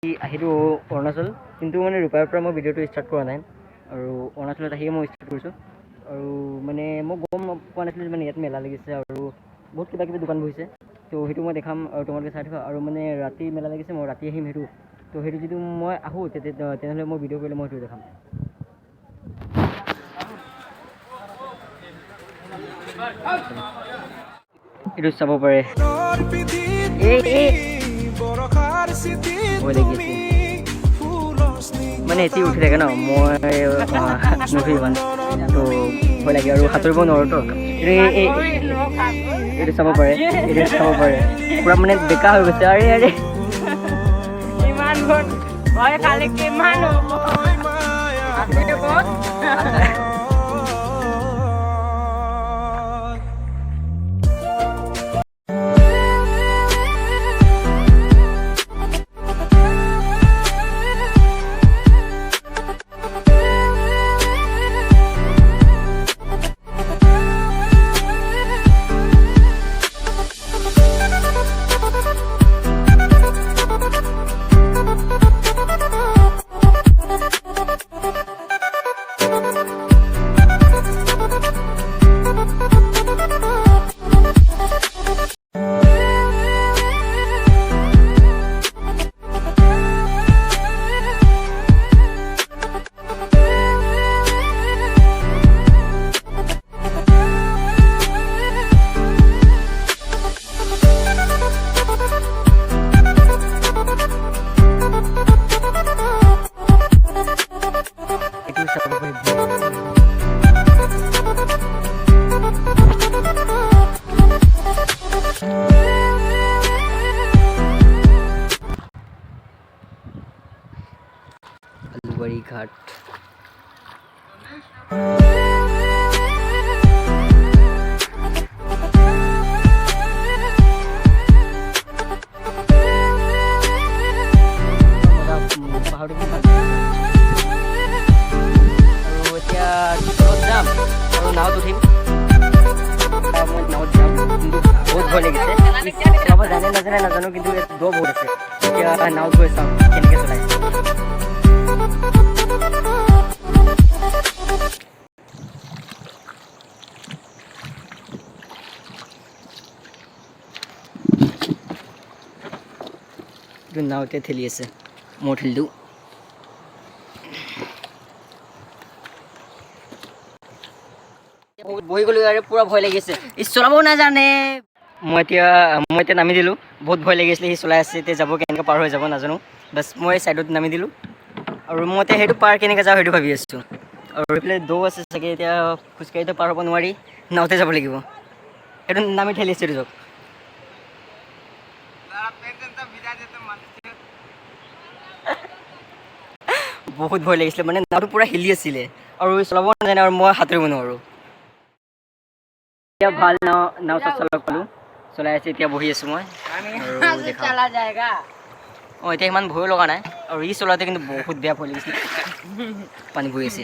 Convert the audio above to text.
আহিলোঁ অৰুণাচল, কিন্তু মানে ৰূপাইৰ পৰা মই ভিডিঅ'টো ষ্টাৰ্ট কৰা নাই আৰু অৰুণাচলত আহিয়ে মই ষ্টাৰ্ট কৰিছোঁ। আৰু মানে মই গম পোৱা নাছিলোঁ যে মানে ইয়াত মেলা লাগিছে আৰু বহুত কিবা কিবি দোকান বহিছে, তো সেইটো মই দেখাম আৰু তোমালোকে চাই থাকা। আৰু মানে ৰাতি মেলা লাগিছে, মই ৰাতি আহিম সেইটো, তো সেইটো যদি মই আহোঁ তেনেহ'লে মই ভিডিঅ' কৰিলে মই সেইটো দেখাম। এইটো চাব পাৰে, মানে এটি উঠি থাকে ন, মই নুঠো ইমান, তো ভয় লাগে আৰু সাঁতুৰিব নোৱাৰোঁ। তো এইটো চাব পাৰে, পূৰা মানে বেকা হৈ গৈছে। আৰে ইমান ভয় খালে কিমান আলুবাৰী ঘাট। পাহাৰটো আৰু এতিয়া যাম আৰু নাৱত উঠিম। মই নাৱত যাম, কিন্তু বহুত ভয় লাগিছে। চলাব জানে নাজানে নাজানো, কিন্তু দ বহুত আছে। এতিয়া নাৱত গৈ চাওঁ কেনেকৈ চলায়। নাওতে ঠেলি আছে, মই ঠেলি দিওঁ। বহি গ'লো আৰু পূৰা ভয় লাগিছে, ই চলাবও নাজানে। মই এতিয়া নামি দিলোঁ, বহুত ভয় লাগিছিলে। সি চলাই আছে, এতিয়া যাব কেনেকৈ পাৰ হৈ যাব নাজানো। বাছ মই ছাইডত নামি দিলোঁ আৰু মই এতিয়া সেইটো পাৰ কেনেকৈ যাওঁ সেইটো ভাবি আছোঁ। আৰু এইফালে দৌ আছে চাগে, এতিয়া খোজকাঢ়িতো পাৰ হ'ব নোৱাৰি, নাওতে যাব লাগিব। সেইটো নামি ঠেলিছে এইটো যাওক। বহুত ভয় লাগিছিলে, মানে নাওটো পূৰা হিলি আছিলে আৰু চলাব নাজানে আৰু মই সাঁতুৰিব নোৱাৰোঁ। এতিয়া ভাল নাও চলাব পালোঁ, চলাই আছে। এতিয়া বহি আছোঁ মই। অঁ, এতিয়া ইমান ভয়ো লগা নাই। আৰু ই চলাওঁতে কিন্তু বহুত বেয়া ভয় লাগিছিলে, পানী বৈ আছে।